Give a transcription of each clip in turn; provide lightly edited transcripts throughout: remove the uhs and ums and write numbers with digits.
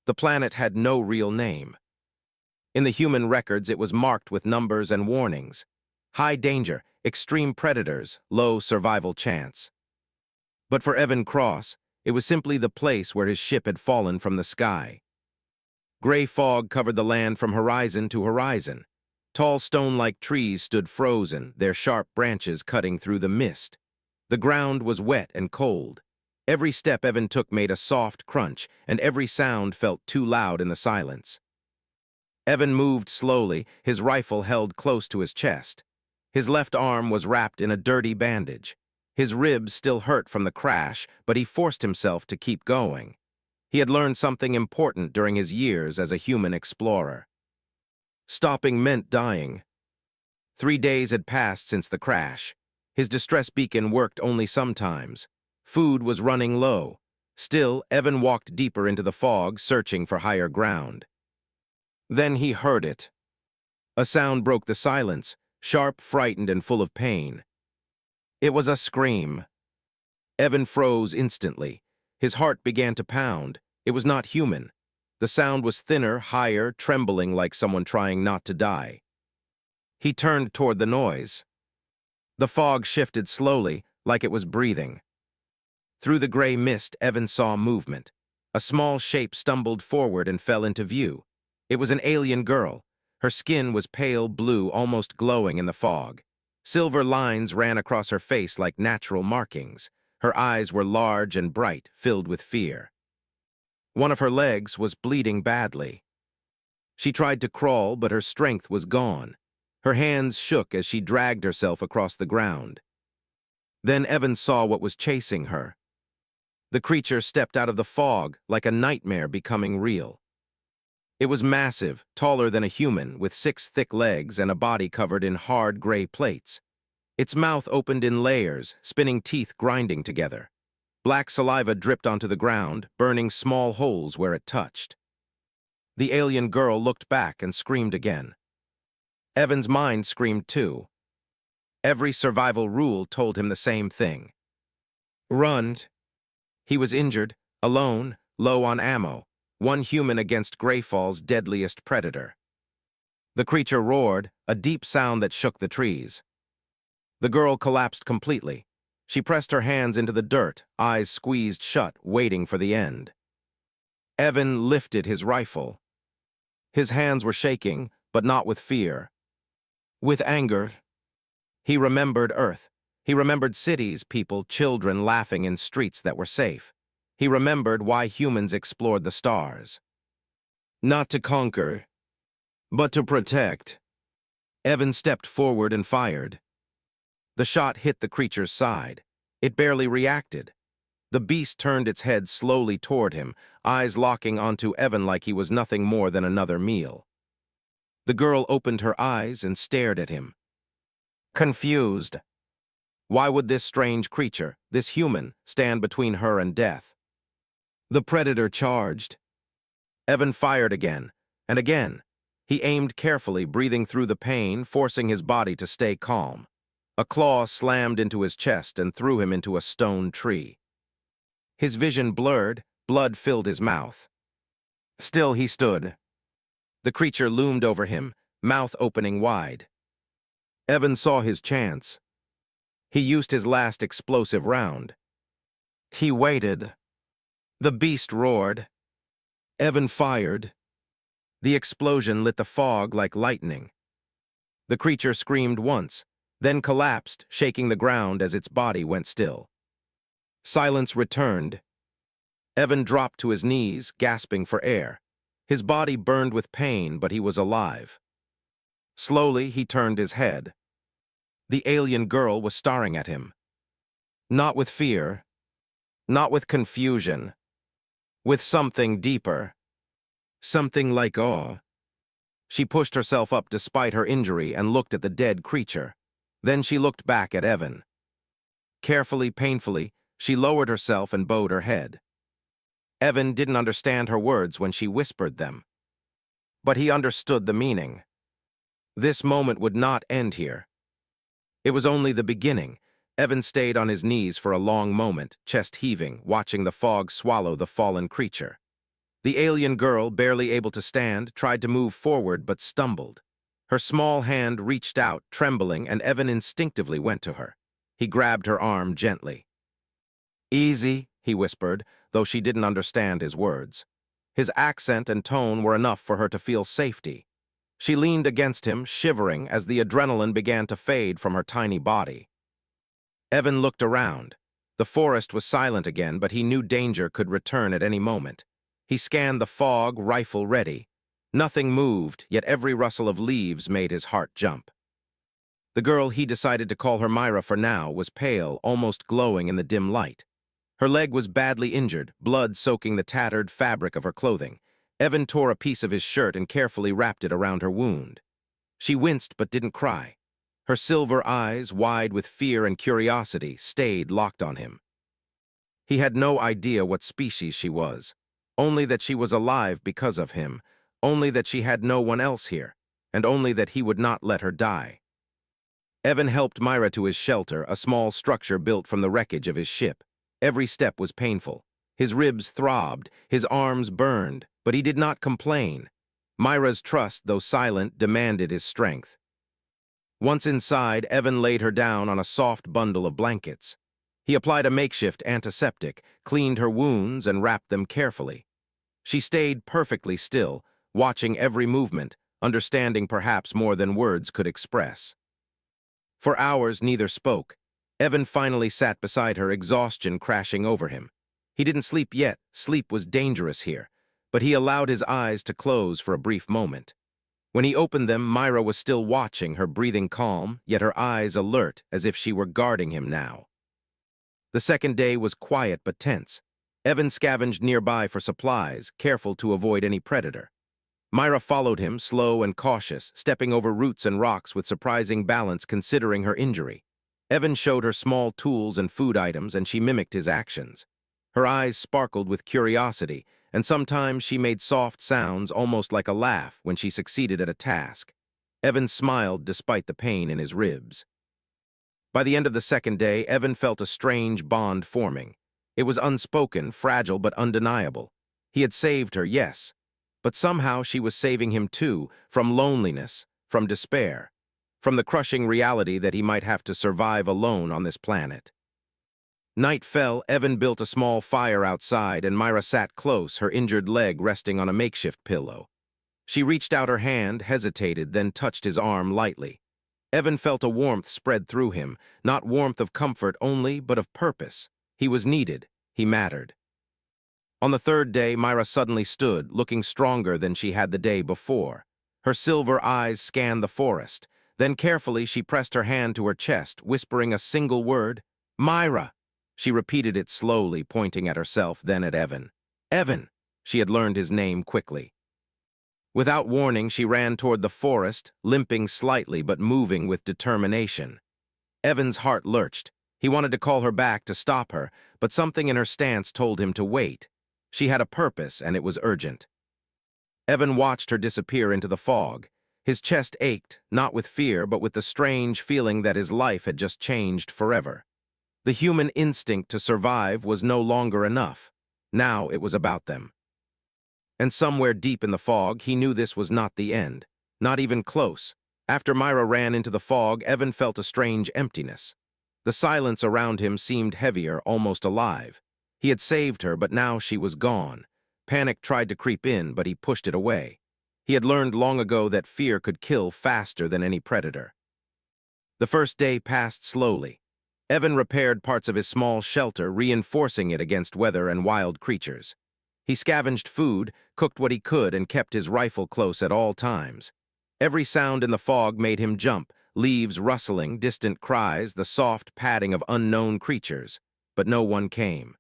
The planet had no real name. In the human records, it was marked with numbers and warnings. High danger, extreme predators, low survival chance. But for Evan Cross, it was simply the place where his ship had fallen from the sky. Gray fog covered the land from horizon to horizon. Tall stone-like trees stood frozen, their sharp branches cutting through the mist. The ground was wet and cold. Every step Evan took made a soft crunch, and every sound felt too loud in the silence. Evan moved slowly, his rifle held close to his chest. His left arm was wrapped in a dirty bandage. His ribs still hurt from the crash, but he forced himself to keep going. He had learned something important during his years as a human explorer. Stopping meant dying. 3 days had passed since the crash. His distress beacon worked only sometimes. Food was running low. Still, Evan walked deeper into the fog, searching for higher ground. Then he heard it. A sound broke the silence, sharp, frightened, and full of pain. It was a scream. Evan froze instantly. His heart began to pound. It was not human. The sound was thinner, higher, trembling like someone trying not to die. He turned toward the noise. The fog shifted slowly, like it was breathing. Through the gray mist, Evan saw movement. A small shape stumbled forward and fell into view. It was an alien girl. Her skin was pale blue, almost glowing in the fog. Silver lines ran across her face like natural markings. Her eyes were large and bright, filled with fear. One of her legs was bleeding badly. She tried to crawl, but her strength was gone. Her hands shook as she dragged herself across the ground. Then Evan saw what was chasing her. The creature stepped out of the fog, like a nightmare becoming real. It was massive, taller than a human, with 6 thick legs and a body covered in hard gray plates. Its mouth opened in layers, spinning teeth grinding together. Black saliva dripped onto the ground, burning small holes where it touched. The alien girl looked back and screamed again. Evan's mind screamed too. Every survival rule told him the same thing. Run. He was injured, alone, low on ammo, one human against Greyfall's deadliest predator. The creature roared, a deep sound that shook the trees. The girl collapsed completely. She pressed her hands into the dirt, eyes squeezed shut, waiting for the end. Evan lifted his rifle. His hands were shaking, but not with fear. With anger. He remembered Earth. He remembered cities, people, children laughing in streets that were safe. He remembered why humans explored the stars. Not to conquer, but to protect. Evan stepped forward and fired. The shot hit the creature's side. It barely reacted. The beast turned its head slowly toward him, eyes locking onto Evan like he was nothing more than another meal. The girl opened her eyes and stared at him. Confused. Why would this strange creature, this human, stand between her and death? The predator charged. Evan fired again, and again. He aimed carefully, breathing through the pain, forcing his body to stay calm. A claw slammed into his chest and threw him into a stone tree. His vision blurred, blood filled his mouth. Still he stood. The creature loomed over him, mouth opening wide. Evan saw his chance. He used his last explosive round. He waited. The beast roared. Evan fired. The explosion lit the fog like lightning. The creature screamed once, then collapsed, shaking the ground as its body went still. Silence returned. Evan dropped to his knees, gasping for air. His body burned with pain, but he was alive. Slowly, he turned his head. The alien girl was staring at him. Not with fear, not with confusion, with something deeper, something like awe. She pushed herself up despite her injury and looked at the dead creature. Then she looked back at Evan. Carefully, painfully, she lowered herself and bowed her head. Evan didn't understand her words when she whispered them. But he understood the meaning. This moment would not end here. It was only the beginning. Evan stayed on his knees for a long moment, chest heaving, watching the fog swallow the fallen creature. The alien girl, barely able to stand, tried to move forward but stumbled. Her small hand reached out, trembling, and Evan instinctively went to her. He grabbed her arm gently. "Easy," he whispered, though she didn't understand his words. His accent and tone were enough for her to feel safety. She leaned against him, shivering as the adrenaline began to fade from her tiny body. Evan looked around. The forest was silent again, but he knew danger could return at any moment. He scanned the fog, rifle ready. Nothing moved, yet every rustle of leaves made his heart jump. The girl he decided to call her Myra for now was pale, almost glowing in the dim light. Her leg was badly injured, blood soaking the tattered fabric of her clothing. Evan tore a piece of his shirt and carefully wrapped it around her wound. She winced but didn't cry. Her silver eyes, wide with fear and curiosity, stayed locked on him. He had no idea what species she was, only that she was alive because of him, only that she had no one else here, and only that he would not let her die. Evan helped Myra to his shelter, a small structure built from the wreckage of his ship. Every step was painful. His ribs throbbed, his arms burned, but he did not complain. Myra's trust, though silent, demanded his strength. Once inside, Evan laid her down on a soft bundle of blankets. He applied a makeshift antiseptic, cleaned her wounds, and wrapped them carefully. She stayed perfectly still, watching every movement, understanding perhaps more than words could express. For hours, neither spoke. Evan finally sat beside her, exhaustion crashing over him. He didn't sleep yet. Sleep was dangerous here, but he allowed his eyes to close for a brief moment. When he opened them, Myra was still watching, her breathing calm, yet her eyes alert, as if she were guarding him now. The second day was quiet but tense. Evan scavenged nearby for supplies, careful to avoid any predator. Myra followed him, slow and cautious, stepping over roots and rocks with surprising balance considering her injury. Evan showed her small tools and food items, and she mimicked his actions. Her eyes sparkled with curiosity, and sometimes she made soft sounds, almost like a laugh, when she succeeded at a task. Evan smiled despite the pain in his ribs. By the end of the second day, Evan felt a strange bond forming. It was unspoken, fragile, but undeniable. He had saved her, yes, but somehow she was saving him too, from loneliness, from despair, from the crushing reality that he might have to survive alone on this planet. Night fell. Evan built a small fire outside, and Myra sat close, her injured leg resting on a makeshift pillow. She reached out her hand, hesitated, then touched his arm lightly. Evan felt a warmth spread through him, not warmth of comfort only, but of purpose. He was needed. He mattered. On the third day, Myra suddenly stood, looking stronger than she had the day before. Her silver eyes scanned the forest. Then carefully she pressed her hand to her chest, whispering a single word, "Myra." She repeated it slowly, pointing at herself, then at Evan. "Evan!" She had learned his name quickly. Without warning, she ran toward the forest, limping slightly but moving with determination. Evan's heart lurched. He wanted to call her back to stop her, but something in her stance told him to wait. She had a purpose, and it was urgent. Evan watched her disappear into the fog. His chest ached, not with fear, but with the strange feeling that his life had just changed forever. The human instinct to survive was no longer enough. Now it was about them. And somewhere deep in the fog, he knew this was not the end. Not even close. After Myra ran into the fog, Evan felt a strange emptiness. The silence around him seemed heavier, almost alive. He had saved her, but now she was gone. Panic tried to creep in, but he pushed it away. He had learned long ago that fear could kill faster than any predator. The first day passed slowly. Evan repaired parts of his small shelter, reinforcing it against weather and wild creatures. He scavenged food, cooked what he could, and kept his rifle close at all times. Every sound in the fog made him jump, leaves rustling, distant cries, the soft padding of unknown creatures, but no one came.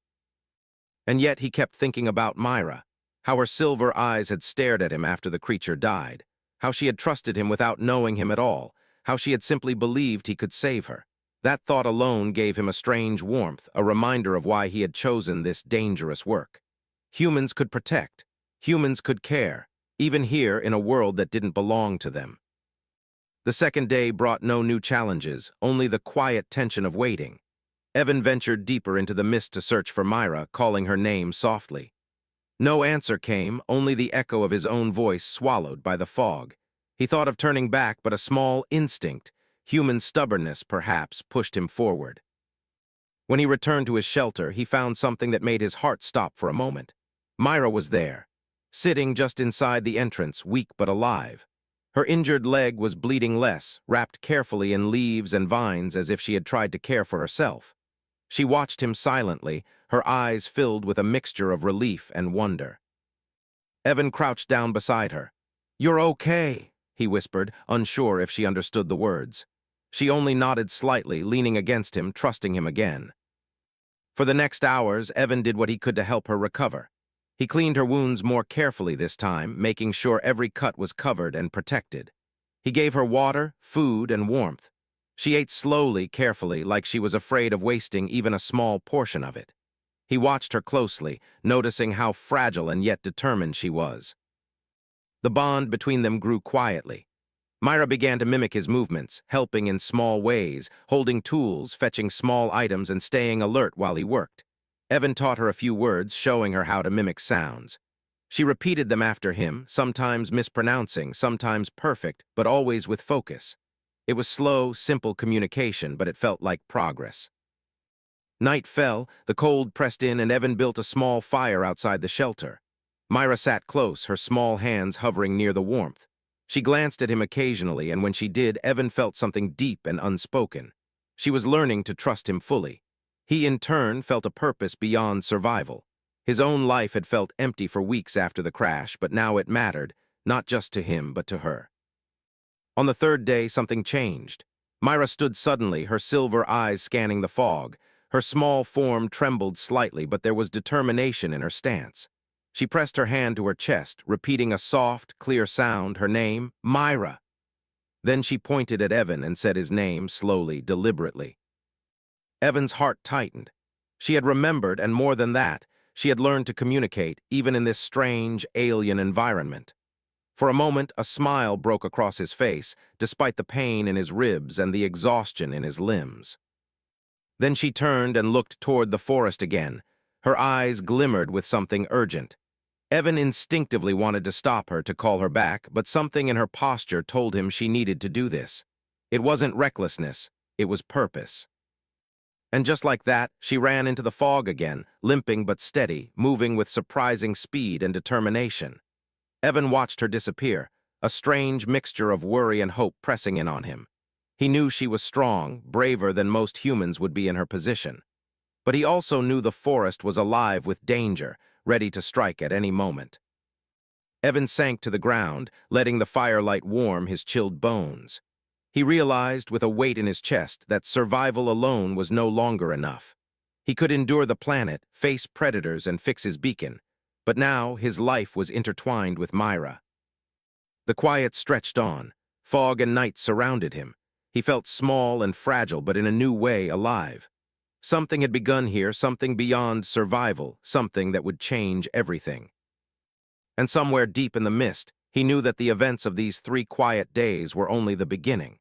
And yet he kept thinking about Myra, how her silver eyes had stared at him after the creature died, how she had trusted him without knowing him at all, how she had simply believed he could save her. That thought alone gave him a strange warmth, a reminder of why he had chosen this dangerous work. Humans could protect. Humans could care, even here in a world that didn't belong to them. The second day brought no new challenges, only the quiet tension of waiting. Evan ventured deeper into the mist to search for Myra, calling her name softly. No answer came, only the echo of his own voice swallowed by the fog. He thought of turning back, but a small instinct, human stubbornness perhaps, pushed him forward. When he returned to his shelter, he found something that made his heart stop for a moment. Myra was there, sitting just inside the entrance, weak but alive. Her injured leg was bleeding less, wrapped carefully in leaves and vines as if she had tried to care for herself. She watched him silently, her eyes filled with a mixture of relief and wonder. Evan crouched down beside her. "You're okay," he whispered, unsure if she understood the words. She only nodded slightly, leaning against him, trusting him again. For the next hours, Evan did what he could to help her recover. He cleaned her wounds more carefully this time, making sure every cut was covered and protected. He gave her water, food, and warmth. She ate slowly, carefully, like she was afraid of wasting even a small portion of it. He watched her closely, noticing how fragile and yet determined she was. The bond between them grew quietly. Myra began to mimic his movements, helping in small ways, holding tools, fetching small items, and staying alert while he worked. Evan taught her a few words, showing her how to mimic sounds. She repeated them after him, sometimes mispronouncing, sometimes perfect, but always with focus. It was slow, simple communication, but it felt like progress. Night fell, the cold pressed in, and Evan built a small fire outside the shelter. Myra sat close, her small hands hovering near the warmth. She glanced at him occasionally, and when she did, Evan felt something deep and unspoken. She was learning to trust him fully. He, in turn, felt a purpose beyond survival. His own life had felt empty for weeks after the crash, but now it mattered, not just to him, but to her. On the third day, something changed. Myra stood suddenly, her silver eyes scanning the fog. Her small form trembled slightly, but there was determination in her stance. She pressed her hand to her chest, repeating a soft, clear sound, her name, Myra. Then she pointed at Evan and said his name slowly, deliberately. Evan's heart tightened. She had remembered, and more than that, she had learned to communicate, even in this strange, alien environment. For a moment, a smile broke across his face, despite the pain in his ribs and the exhaustion in his limbs. Then she turned and looked toward the forest again. Her eyes glimmered with something urgent. Evan instinctively wanted to stop her, to call her back, but something in her posture told him she needed to do this. It wasn't recklessness, it was purpose. And just like that, she ran into the fog again, limping but steady, moving with surprising speed and determination. Evan watched her disappear, a strange mixture of worry and hope pressing in on him. He knew she was strong, braver than most humans would be in her position. But he also knew the forest was alive with danger, ready to strike at any moment. Evan sank to the ground, letting the firelight warm his chilled bones. He realized, with a weight in his chest, that survival alone was no longer enough. He could endure the planet, face predators, and fix his beacon, but now his life was intertwined with Myra. The quiet stretched on. Fog and night surrounded him. He felt small and fragile, but in a new way alive. Something had begun here, something beyond survival, something that would change everything. And somewhere deep in the mist, he knew that the events of these 3 quiet days were only the beginning.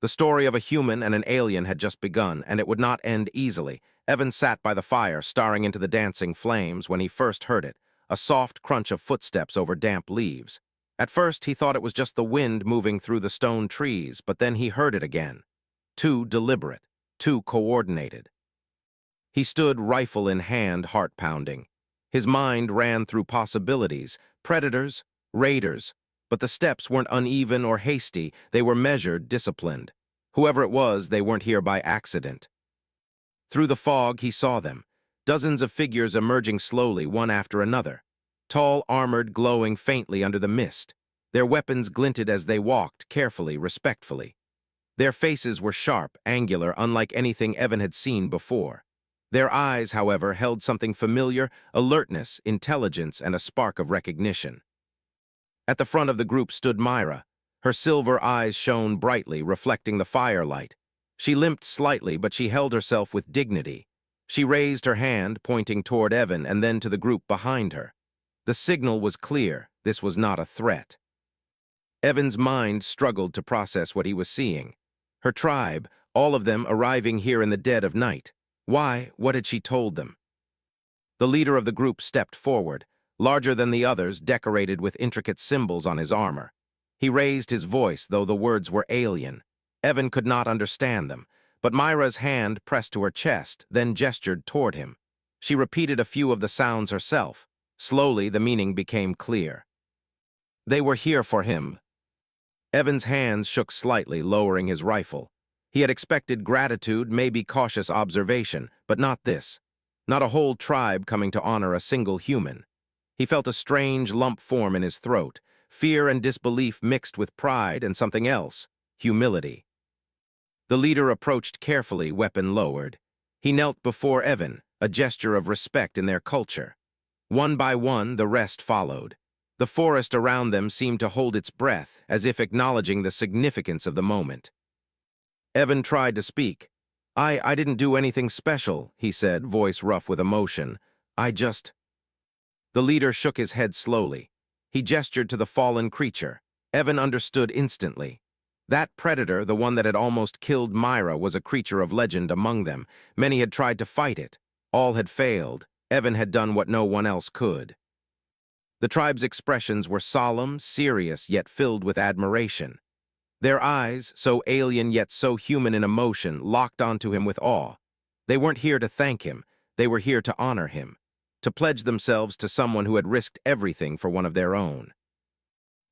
The story of a human and an alien had just begun, and it would not end easily. Evan sat by the fire, staring into the dancing flames, when he first heard it, a soft crunch of footsteps over damp leaves. At first, he thought it was just the wind moving through the stone trees, but then he heard it again. Too deliberate, too coordinated. He stood, rifle in hand, heart pounding. His mind ran through possibilities, predators, raiders, but the steps weren't uneven or hasty, they were measured, disciplined. Whoever it was, they weren't here by accident. Through the fog, he saw them, dozens of figures emerging slowly, one after another. Tall, armored, glowing faintly under the mist. Their weapons glinted as they walked, carefully, respectfully. Their faces were sharp, angular, unlike anything Evan had seen before. Their eyes, however, held something familiar, alertness, intelligence, and a spark of recognition. At the front of the group stood Myra. Her silver eyes shone brightly, reflecting the firelight. She limped slightly, but she held herself with dignity. She raised her hand, pointing toward Evan and then to the group behind her. The signal was clear. This was not a threat. Evan's mind struggled to process what he was seeing. Her tribe, all of them arriving here in the dead of night. Why? What had she told them? The leader of the group stepped forward. larger than the others, decorated with intricate symbols on his armor. He raised his voice, though the words were alien. Evan could not understand them, but Myra's hand pressed to her chest, then gestured toward him. She repeated a few of the sounds herself. Slowly, the meaning became clear. They were here for him. Evan's hands shook slightly, lowering his rifle. He had expected gratitude, maybe cautious observation, but not this. Not a whole tribe coming to honor a single human. He felt a strange lump form in his throat, fear and disbelief mixed with pride and something else, humility. The leader approached carefully, weapon lowered. He knelt before Evan, a gesture of respect in their culture. One by one, the rest followed. The forest around them seemed to hold its breath, as if acknowledging the significance of the moment. Evan tried to speak. I didn't do anything special, he said, voice rough with emotion. The leader shook his head slowly. He gestured to the fallen creature. Evan understood instantly. That predator, the one that had almost killed Myra, was a creature of legend among them. Many had tried to fight it. All had failed. Evan had done what no one else could. The tribe's expressions were solemn, serious, yet filled with admiration. Their eyes, so alien yet so human in emotion, locked onto him with awe. They weren't here to thank him. They were here to honor him, to pledge themselves to someone who had risked everything for one of their own.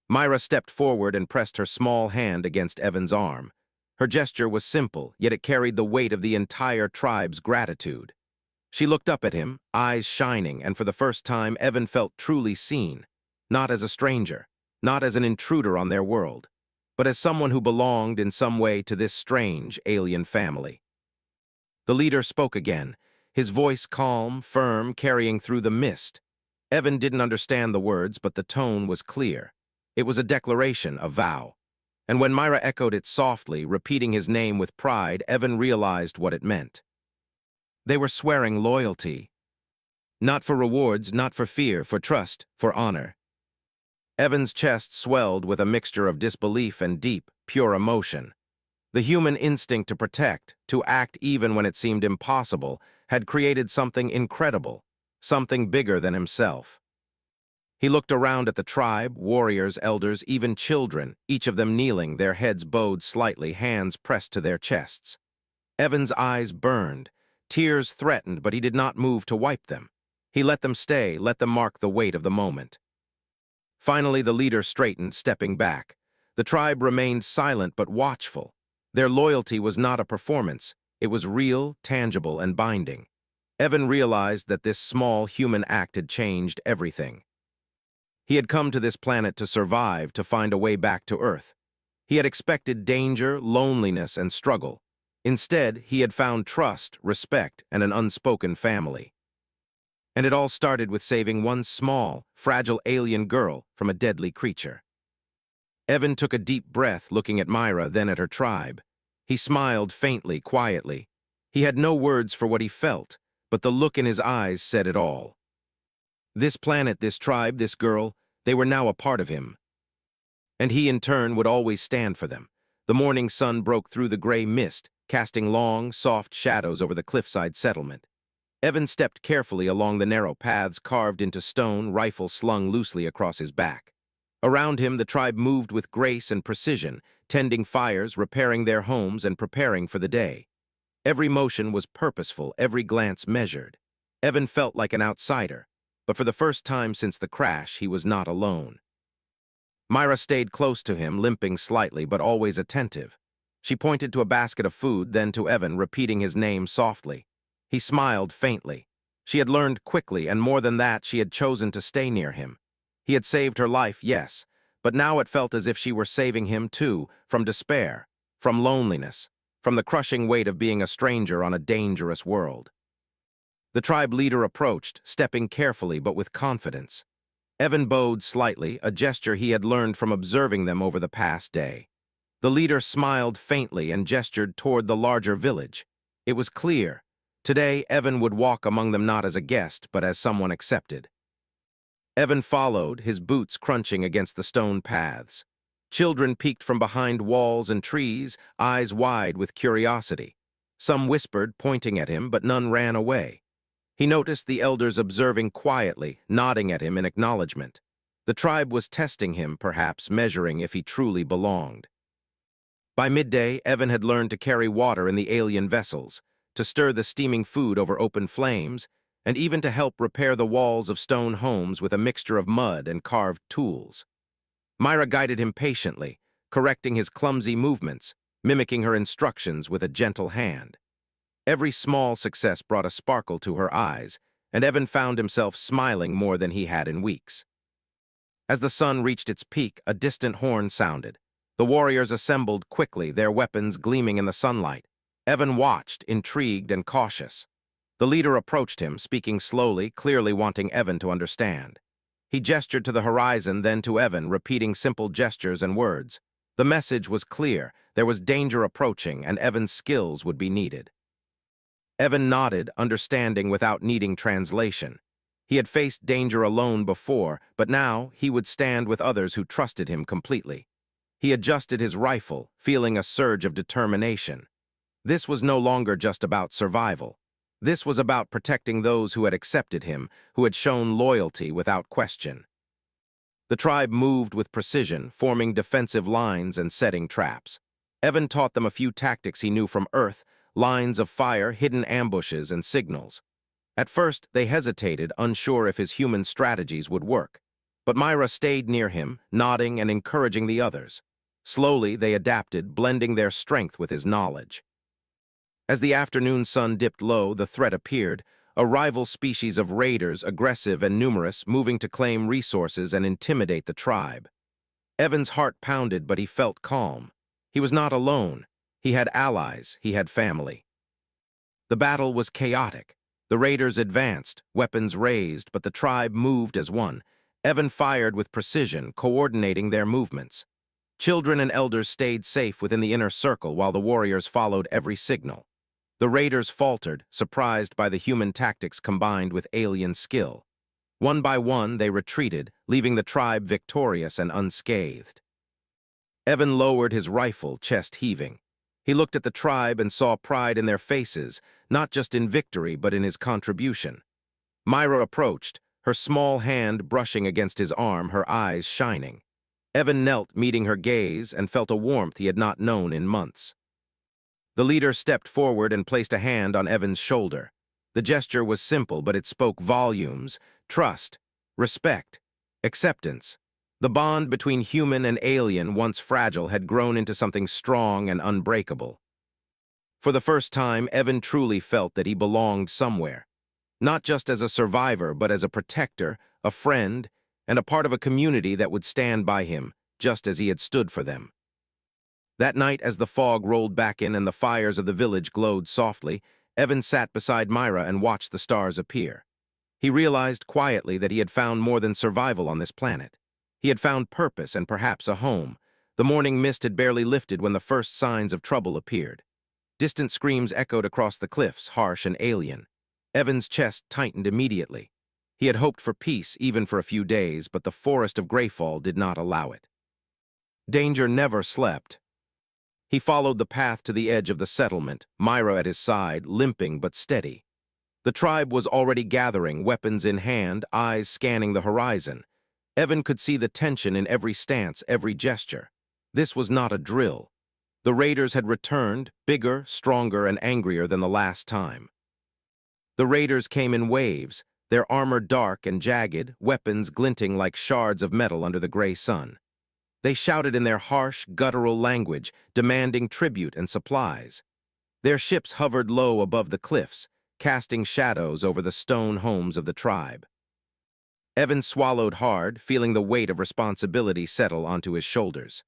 Myra stepped forward and pressed her small hand against Evan's arm. Her gesture was simple, yet it carried the weight of the entire tribe's gratitude. She looked up at him, eyes shining, and for the first time Evan felt truly seen, not as a stranger, not as an intruder on their world, but as someone who belonged in some way to this strange, alien family. The leader spoke again, his voice calm, firm, carrying through the mist. Evan didn't understand the words, but the tone was clear. It was a declaration, a vow. And when Myra echoed it softly, repeating his name with pride, Evan realized what it meant. They were swearing loyalty. Not for rewards, not for fear, for trust, for honor. Evan's chest swelled with a mixture of disbelief and deep, pure emotion. The human instinct to protect, to act even when it seemed impossible, had created something incredible, something bigger than himself. He looked around at the tribe, warriors, elders, even children, each of them kneeling, their heads bowed slightly, hands pressed to their chests. Evan's eyes burned. Tears threatened, but he did not move to wipe them. He let them stay, let them mark the weight of the moment. Finally, the leader straightened, stepping back. The tribe remained silent but watchful. Their loyalty was not a performance. It was real, tangible, and binding. Evan realized that this small human act had changed everything. He had come to this planet to survive, to find a way back to Earth. He had expected danger, loneliness, and struggle. Instead, he had found trust, respect, and an unspoken family. And it all started with saving one small, fragile alien girl from a deadly creature. Evan took a deep breath, looking at Myra, then at her tribe. He smiled faintly, quietly. He had no words for what he felt, but the look in his eyes said it all. This planet, this tribe, this girl, they were now a part of him. And he, in turn, would always stand for them. The morning sun broke through the gray mist, casting long, soft shadows over the cliffside settlement. Evan stepped carefully along the narrow paths carved into stone, rifle slung loosely across his back. Around him, the tribe moved with grace and precision, tending fires, repairing their homes, and preparing for the day. Every motion was purposeful, every glance measured. Evan felt like an outsider, but for the first time since the crash, he was not alone. Myra stayed close to him, limping slightly, but always attentive. She pointed to a basket of food, then to Evan, repeating his name softly. He smiled faintly. She had learned quickly, and more than that, she had chosen to stay near him. He had saved her life, yes, but now it felt as if she were saving him too, from despair, from loneliness, from the crushing weight of being a stranger on a dangerous world. The tribe leader approached, stepping carefully but with confidence. Evan bowed slightly, a gesture he had learned from observing them over the past day. The leader smiled faintly and gestured toward the larger village. It was clear. Today, Evan would walk among them not as a guest, but as someone accepted. Evan followed, his boots crunching against the stone paths. Children peeked from behind walls and trees, eyes wide with curiosity. Some whispered, pointing at him, but none ran away. He noticed the elders observing quietly, nodding at him in acknowledgement. The tribe was testing him, perhaps measuring if he truly belonged. By midday, Evan had learned to carry water in the alien vessels, to stir the steaming food over open flames, and even to help repair the walls of stone homes with a mixture of mud and carved tools. Myra guided him patiently, correcting his clumsy movements, mimicking her instructions with a gentle hand. Every small success brought a sparkle to her eyes, and Evan found himself smiling more than he had in weeks. As the sun reached its peak, a distant horn sounded. The warriors assembled quickly, their weapons gleaming in the sunlight. Evan watched, intrigued and cautious. The leader approached him, speaking slowly, clearly wanting Evan to understand. He gestured to the horizon, then to Evan, repeating simple gestures and words. The message was clear. There was danger approaching, and Evan's skills would be needed. Evan nodded, understanding without needing translation. He had faced danger alone before, but now he would stand with others who trusted him completely. He adjusted his rifle, feeling a surge of determination. This was no longer just about survival. This was about protecting those who had accepted him, who had shown loyalty without question. The tribe moved with precision, forming defensive lines and setting traps. Evan taught them a few tactics he knew from Earth: lines of fire, hidden ambushes, and signals. At first, they hesitated, unsure if his human strategies would work. But Myra stayed near him, nodding and encouraging the others. Slowly, they adapted, blending their strength with his knowledge. As the afternoon sun dipped low, the threat appeared, a rival species of raiders, aggressive and numerous, moving to claim resources and intimidate the tribe. Evan's heart pounded, but he felt calm. He was not alone. He had allies, he had family. The battle was chaotic. The raiders advanced, weapons raised, but the tribe moved as one. Evan fired with precision, coordinating their movements. Children and elders stayed safe within the inner circle while the warriors followed every signal. The raiders faltered, surprised by the human tactics combined with alien skill. One by one, they retreated, leaving the tribe victorious and unscathed. Evan lowered his rifle, chest heaving. He looked at the tribe and saw pride in their faces, not just in victory, but in his contribution. Myra approached, her small hand brushing against his arm, her eyes shining. Evan knelt, meeting her gaze, and felt a warmth he had not known in months. The leader stepped forward and placed a hand on Evan's shoulder. The gesture was simple, but it spoke volumes: trust, respect, acceptance. The bond between human and alien, once fragile, had grown into something strong and unbreakable. For the first time, Evan truly felt that he belonged somewhere. Not just as a survivor, but as a protector, a friend, and a part of a community that would stand by him, just as he had stood for them. That night, as the fog rolled back in and the fires of the village glowed softly, Evan sat beside Myra and watched the stars appear. He realized quietly that he had found more than survival on this planet. He had found purpose and perhaps a home. The morning mist had barely lifted when the first signs of trouble appeared. Distant screams echoed across the cliffs, harsh and alien. Evan's chest tightened immediately. He had hoped for peace, even for a few days, but the forest of Greyfall did not allow it. Danger never slept. He followed the path to the edge of the settlement, Myra at his side, limping but steady. The tribe was already gathering, weapons in hand, eyes scanning the horizon. Evan could see the tension in every stance, every gesture. This was not a drill. The raiders had returned, bigger, stronger, and angrier than the last time. The raiders came in waves, their armor dark and jagged, weapons glinting like shards of metal under the gray sun. They shouted in their harsh, guttural language, demanding tribute and supplies. Their ships hovered low above the cliffs, casting shadows over the stone homes of the tribe. Evan swallowed hard, feeling the weight of responsibility settle onto his shoulders.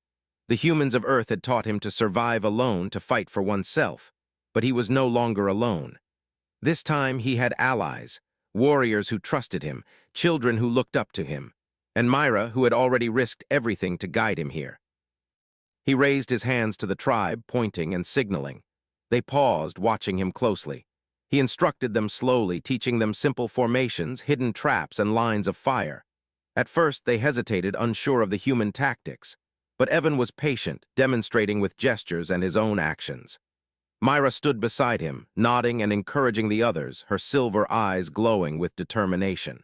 The humans of Earth had taught him to survive alone, to fight for oneself, but he was no longer alone. This time he had allies, warriors who trusted him, children who looked up to him, and Myra, who had already risked everything to guide him here. He raised his hands to the tribe, pointing and signaling. They paused, watching him closely. He instructed them slowly, teaching them simple formations, hidden traps, and lines of fire. At first, they hesitated, unsure of the human tactics, but Evan was patient, demonstrating with gestures and his own actions. Myra stood beside him, nodding and encouraging the others, her silver eyes glowing with determination.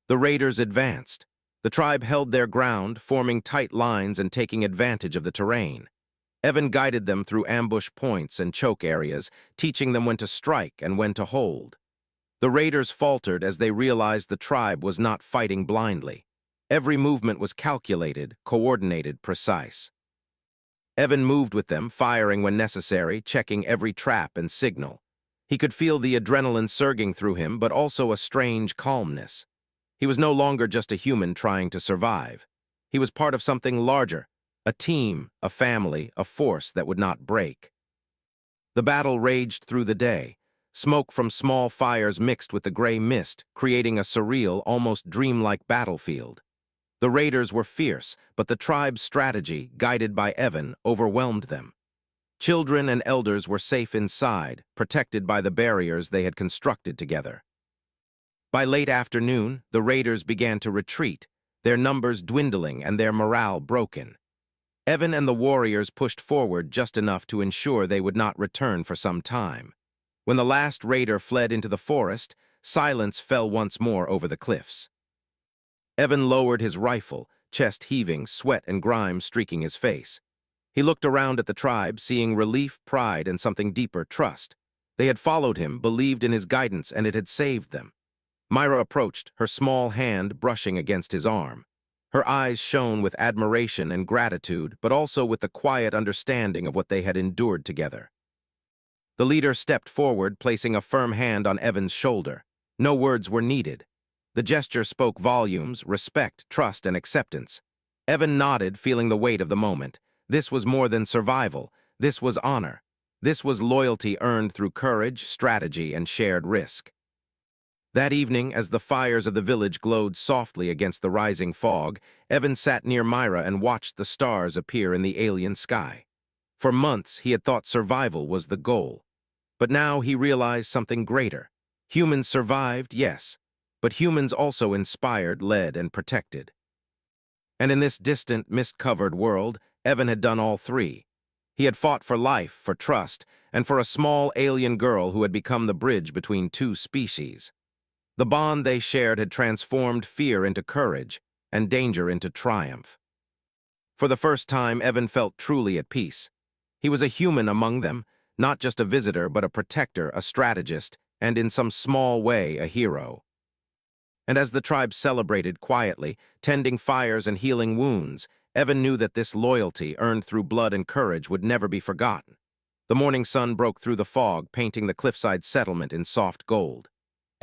The raiders advanced. The tribe held their ground, forming tight lines and taking advantage of the terrain. Evan guided them through ambush points and choke areas, teaching them when to strike and when to hold. The raiders faltered as they realized the tribe was not fighting blindly. Every movement was calculated, coordinated, precise. Evan moved with them, firing when necessary, checking every trap and signal. He could feel the adrenaline surging through him, but also a strange calmness. He was no longer just a human trying to survive. He was part of something larger, a team, a family, a force that would not break. The battle raged through the day. Smoke from small fires mixed with the gray mist, creating a surreal, almost dreamlike battlefield. The raiders were fierce, but the tribe's strategy, guided by Evan, overwhelmed them. Children and elders were safe inside, protected by the barriers they had constructed together. By late afternoon, the raiders began to retreat, their numbers dwindling and their morale broken. Evan and the warriors pushed forward just enough to ensure they would not return for some time. When the last raider fled into the forest, silence fell once more over the cliffs. Evan lowered his rifle, chest heaving, sweat and grime streaking his face. He looked around at the tribe, seeing relief, pride, and something deeper, trust. They had followed him, believed in his guidance, and it had saved them. Myra approached, her small hand brushing against his arm. Her eyes shone with admiration and gratitude, but also with the quiet understanding of what they had endured together. The leader stepped forward, placing a firm hand on Evan's shoulder. No words were needed. The gesture spoke volumes, respect, trust, and acceptance. Evan nodded, feeling the weight of the moment. This was more than survival. This was honor. This was loyalty earned through courage, strategy, and shared risk. That evening, as the fires of the village glowed softly against the rising fog, Evan sat near Myra and watched the stars appear in the alien sky. For months, he had thought survival was the goal. But now he realized something greater. Humans survived, yes, but humans also inspired, led, and protected. And in this distant, mist-covered world, Evan had done all three. He had fought for life, for trust, and for a small alien girl who had become the bridge between two species. The bond they shared had transformed fear into courage and danger into triumph. For the first time, Evan felt truly at peace. He was a human among them, not just a visitor, but a protector, a strategist, and in some small way, a hero. And as the tribe celebrated quietly, tending fires and healing wounds, Evan knew that this loyalty, earned through blood and courage, would never be forgotten. The morning sun broke through the fog, painting the cliffside settlement in soft gold.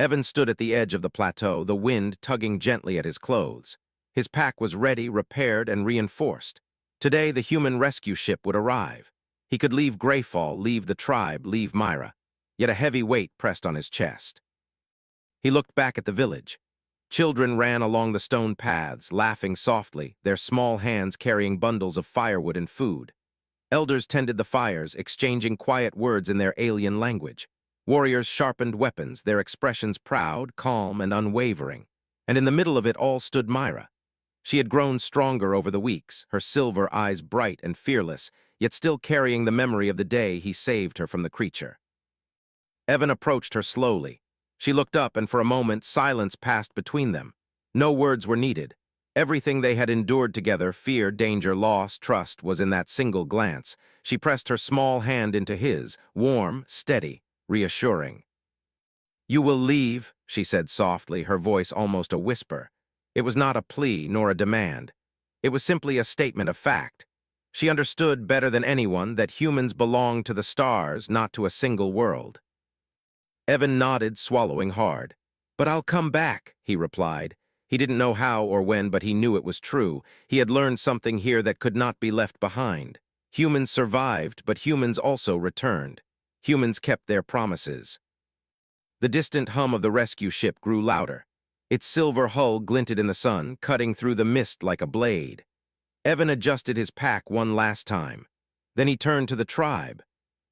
Evan stood at the edge of the plateau, the wind tugging gently at his clothes. His pack was ready, repaired, and reinforced. Today, the human rescue ship would arrive. He could leave Greyfall, leave the tribe, leave Myra. Yet a heavy weight pressed on his chest. He looked back at the village. Children ran along the stone paths, laughing softly, their small hands carrying bundles of firewood and food. Elders tended the fires, exchanging quiet words in their alien language. Warriors sharpened weapons, their expressions proud, calm, and unwavering. And in the middle of it all stood Myra. She had grown stronger over the weeks, her silver eyes bright and fearless, yet still carrying the memory of the day he saved her from the creature. Evan approached her slowly. She looked up, and for a moment, silence passed between them. No words were needed. Everything they had endured together, fear, danger, loss, trust, was in that single glance. She pressed her small hand into his, warm, steady, reassuring. "You will leave," she said softly, her voice almost a whisper. It was not a plea nor a demand. It was simply a statement of fact. She understood better than anyone that humans belong to the stars, not to a single world. Evan nodded, swallowing hard. "But I'll come back," he replied. He didn't know how or when, but he knew it was true. He had learned something here that could not be left behind. Humans survived, but humans also returned. Humans kept their promises. The distant hum of the rescue ship grew louder. Its silver hull glinted in the sun, cutting through the mist like a blade. Evan adjusted his pack one last time. Then he turned to the tribe.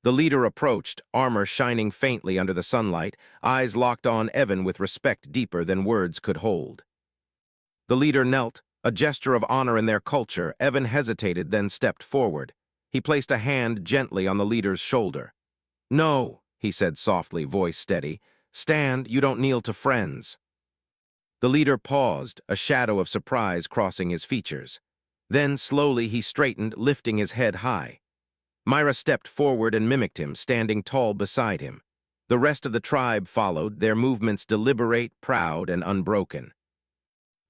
The leader approached, armor shining faintly under the sunlight, eyes locked on Evan with respect deeper than words could hold. The leader knelt, a gesture of honor in their culture. Evan hesitated, then stepped forward. He placed a hand gently on the leader's shoulder. No, he said softly, voice steady. Stand, you don't kneel to friends. The leader paused, a shadow of surprise crossing his features. Then, slowly, he straightened, lifting his head high. Myra stepped forward and mimicked him, standing tall beside him. The rest of the tribe followed, their movements deliberate, proud, and unbroken.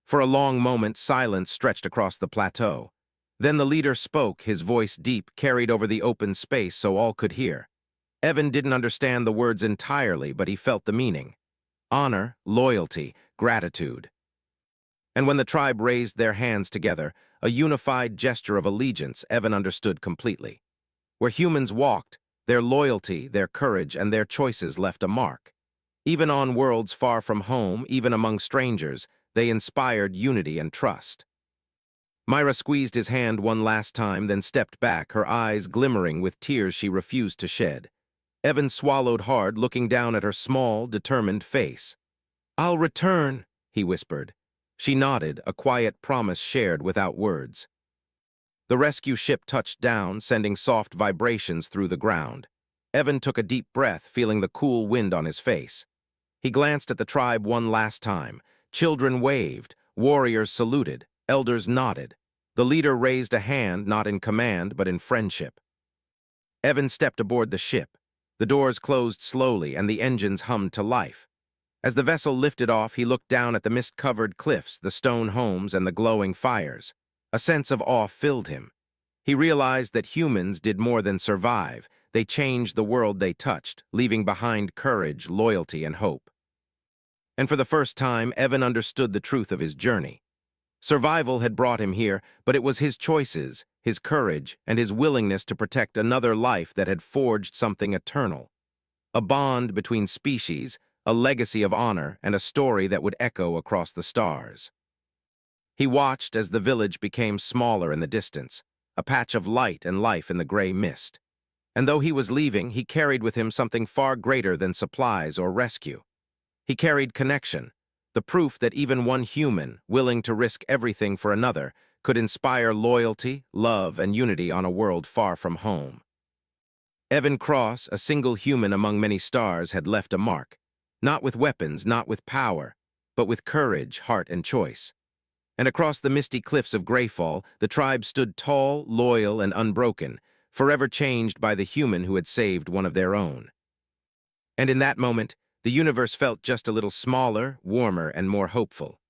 For a long moment, silence stretched across the plateau. Then the leader spoke, his voice deep, carried over the open space so all could hear. Evan didn't understand the words entirely, but he felt the meaning. Honor, loyalty, gratitude. And when the tribe raised their hands together, a unified gesture of allegiance, Evan understood completely. Where humans walked, their loyalty, their courage, and their choices left a mark. Even on worlds far from home, even among strangers, they inspired unity and trust. Myra squeezed his hand one last time, then stepped back, her eyes glimmering with tears she refused to shed. Evan swallowed hard, looking down at her small, determined face. "I'll return," he whispered. She nodded, a quiet promise shared without words. The rescue ship touched down, sending soft vibrations through the ground. Evan took a deep breath, feeling the cool wind on his face. He glanced at the tribe one last time. Children waved, warriors saluted, elders nodded. The leader raised a hand, not in command, but in friendship. Evan stepped aboard the ship. The doors closed slowly, and the engines hummed to life. As the vessel lifted off, he looked down at the mist-covered cliffs, the stone homes, and the glowing fires. A sense of awe filled him. He realized that humans did more than survive. They changed the world they touched, leaving behind courage, loyalty, and hope. And for the first time, Evan understood the truth of his journey. Survival had brought him here, but it was his choices, his courage, and his willingness to protect another life that had forged something eternal. A bond between species, a legacy of honor, and a story that would echo across the stars. He watched as the village became smaller in the distance, a patch of light and life in the gray mist. And though he was leaving, he carried with him something far greater than supplies or rescue. He carried connection, the proof that even one human, willing to risk everything for another, could inspire loyalty, love, and unity on a world far from home. Evan Cross, a single human among many stars, had left a mark, not with weapons, not with power, but with courage, heart, and choice. And across the misty cliffs of Greyfall, the tribe stood tall, loyal, and unbroken, forever changed by the human who had saved one of their own. And in that moment, the universe felt just a little smaller, warmer, and more hopeful.